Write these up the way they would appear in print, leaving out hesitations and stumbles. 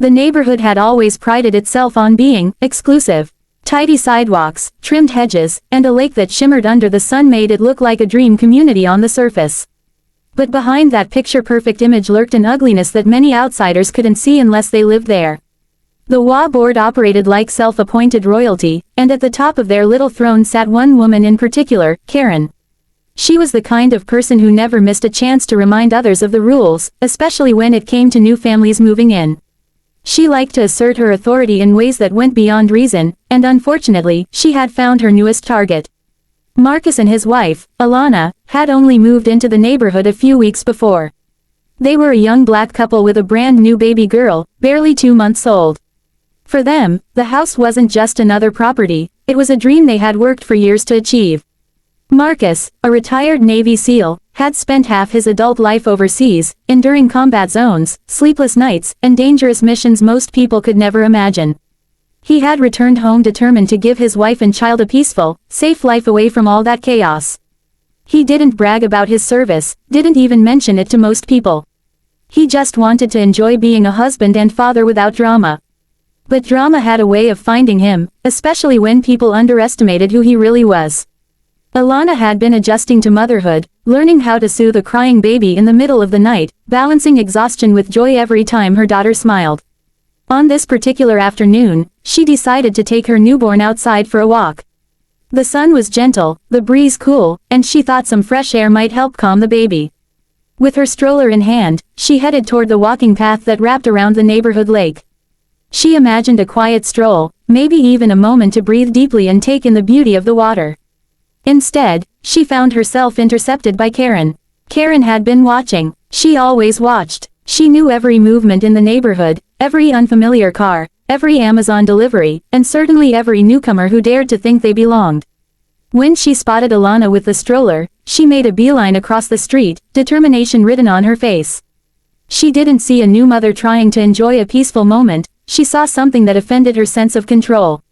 The neighborhood had always prided itself on being exclusive. Tidy sidewalks, trimmed hedges, and a lake that shimmered under the sun made it look like a dream community on the surface. But behind that picture-perfect image lurked an ugliness that many outsiders couldn't see unless they lived there. The HOA board operated like self-appointed royalty, and at the top of their little throne sat one woman in particular, Karen. She was the kind of person who never missed a chance to remind others of the rules, especially when it came to new families moving in. She liked to assert her authority in ways that went beyond reason, and unfortunately, she had found her newest target. Marcus and his wife, Alana, had only moved into the neighborhood a few weeks before. They were a young black couple with a brand new baby girl, barely 2 months old. For them, the house wasn't just another property, it was a dream they had worked for years to achieve. Marcus, a retired Navy SEAL, had spent half his adult life overseas, enduring combat zones, sleepless nights, and dangerous missions most people could never imagine. He had returned home determined to give his wife and child a peaceful, safe life away from all that chaos. He didn't brag about his service, didn't even mention it to most people. He just wanted to enjoy being a husband and father without drama. But drama had a way of finding him, especially when people underestimated who he really was. Alana had been adjusting to motherhood, learning how to soothe a crying baby in the middle of the night, balancing exhaustion with joy every time her daughter smiled. On this particular afternoon, she decided to take her newborn outside for a walk. The sun was gentle, the breeze cool, and she thought some fresh air might help calm the baby. With her stroller in hand, she headed toward the walking path that wrapped around the neighborhood lake. She imagined a quiet stroll, maybe even a moment to breathe deeply and take in the beauty of the water. Instead, she found herself intercepted by Karen. Karen had been watching. She always watched. She knew every movement in the neighborhood, every unfamiliar car, every Amazon delivery, and certainly every newcomer who dared to think they belonged. When she spotted Alana with the stroller, she made a beeline across the street, determination written on her face. She didn't see a new mother trying to enjoy a peaceful moment, she saw something that offended her sense of control.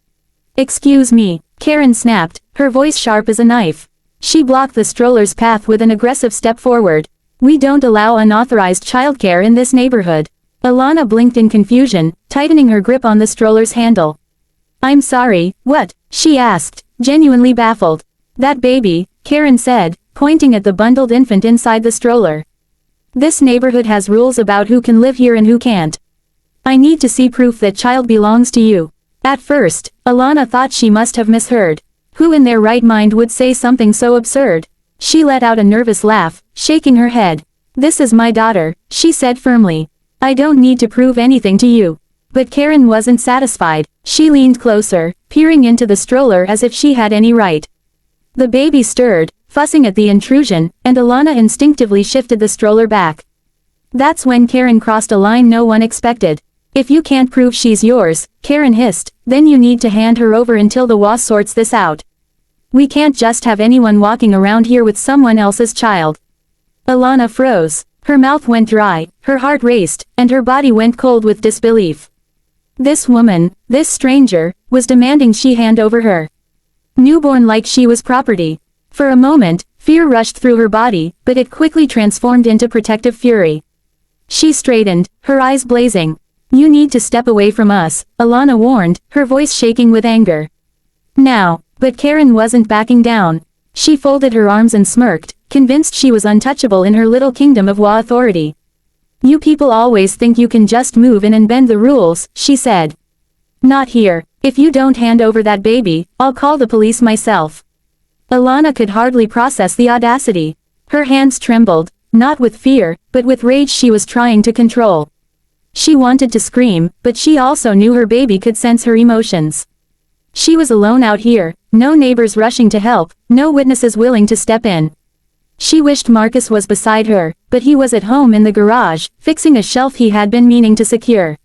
"Excuse me," Karen snapped, her voice sharp as a knife. She blocked the stroller's path with an aggressive step forward. "We don't allow unauthorized childcare in this neighborhood." Alana blinked in confusion, tightening her grip on the stroller's handle. "I'm sorry, what?" she asked, genuinely baffled. "That baby," Karen said, pointing at the bundled infant inside the stroller. "This neighborhood has rules about who can live here and who can't. I need to see proof that child belongs to you." At first, Alana thought she must have misheard. Who in their right mind would say something so absurd? She let out a nervous laugh, shaking her head. "This is my daughter," she said firmly. "I don't need to prove anything to you." But Karen wasn't satisfied. She leaned closer, peering into the stroller as if she had any right. The baby stirred, fussing at the intrusion, and Alana instinctively shifted the stroller back. That's when Karen crossed a line no one expected. "If you can't prove she's yours," Karen hissed, "then you need to hand her over until the HOA sorts this out. We can't just have anyone walking around here with someone else's child." Alana froze. Her mouth went dry, her heart raced, and her body went cold with disbelief. This woman, this stranger, was demanding she hand over her newborn like she was property. For a moment, fear rushed through her body, but it quickly transformed into protective fury. She straightened, her eyes blazing. "You need to step away from us," Alana warned, her voice shaking with anger. "Now." But Karen wasn't backing down. She folded her arms and smirked, convinced she was untouchable in her little kingdom of HOA authority. "You people always think you can just move in and bend the rules," she said. "Not here. If you don't hand over that baby, I'll call the police myself." Alana could hardly process the audacity. Her hands trembled, not with fear, but with rage she was trying to control. She wanted to scream, but she also knew her baby could sense her emotions. She was alone out here, no neighbors rushing to help, no witnesses willing to step in. She wished Marcus was beside her, but he was at home in the garage, fixing a shelf he had been meaning to secure.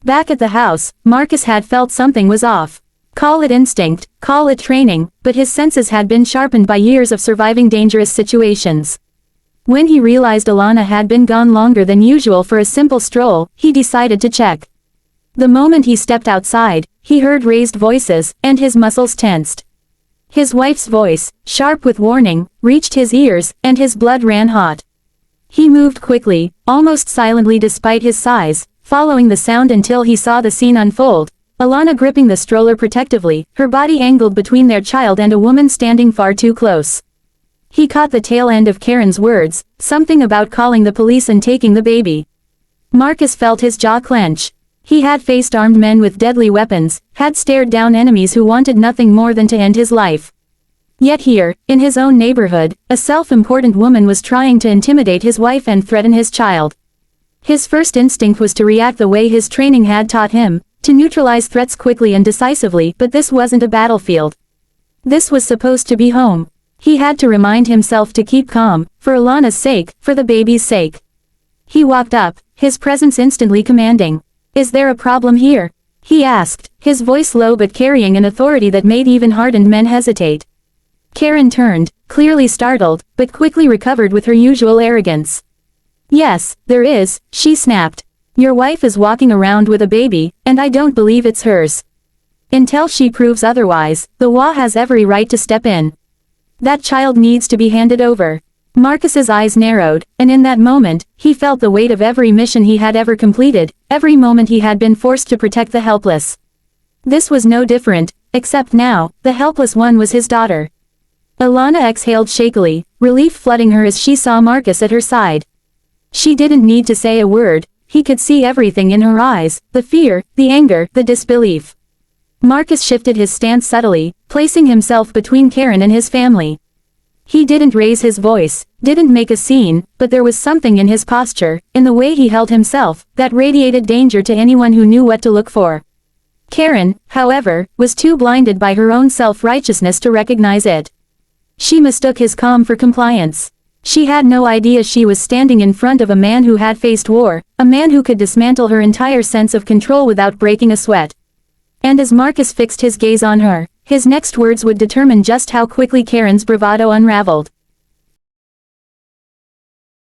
Back at the house, Marcus had felt something was off. Call it instinct, call it training, but his senses had been sharpened by years of surviving dangerous situations. When he realized Alana had been gone longer than usual for a simple stroll, he decided to check. The moment he stepped outside, he heard raised voices, and his muscles tensed. His wife's voice, sharp with warning, reached his ears, and his blood ran hot. He moved quickly, almost silently despite his size, following the sound until he saw the scene unfold, Alana gripping the stroller protectively, her body angled between their child and a woman standing far too close. He caught the tail end of Karen's words, something about calling the police and taking the baby. Marcus felt his jaw clench. He had faced armed men with deadly weapons, had stared down enemies who wanted nothing more than to end his life. Yet here, in his own neighborhood, a self-important woman was trying to intimidate his wife and threaten his child. His first instinct was to react the way his training had taught him, to neutralize threats quickly and decisively, but this wasn't a battlefield. This was supposed to be home. He had to remind himself to keep calm, for Alana's sake, for the baby's sake. He walked up, his presence instantly commanding. "Is there a problem here?" he asked, his voice low but carrying an authority that made even hardened men hesitate. Karen turned, clearly startled, but quickly recovered with her usual arrogance. "Yes, there is," she snapped. "Your wife is walking around with a baby, and I don't believe it's hers. Until she proves otherwise, the HOA has every right to step in. That child needs to be handed over." Marcus's eyes narrowed, and in that moment, he felt the weight of every mission he had ever completed, every moment he had been forced to protect the helpless. This was no different, except now, the helpless one was his daughter. Alana exhaled shakily, relief flooding her as she saw Marcus at her side. She didn't need to say a word, he could see everything in her eyes, the fear, the anger, the disbelief. Marcus shifted his stance subtly, placing himself between Karen and his family. He didn't raise his voice, didn't make a scene, but there was something in his posture, in the way he held himself, that radiated danger to anyone who knew what to look for. Karen, however, was too blinded by her own self-righteousness to recognize it. She mistook his calm for compliance. She had no idea she was standing in front of a man who had faced war, a man who could dismantle her entire sense of control without breaking a sweat. And as Marcus fixed his gaze on her, his next words would determine just how quickly Karen's bravado unraveled.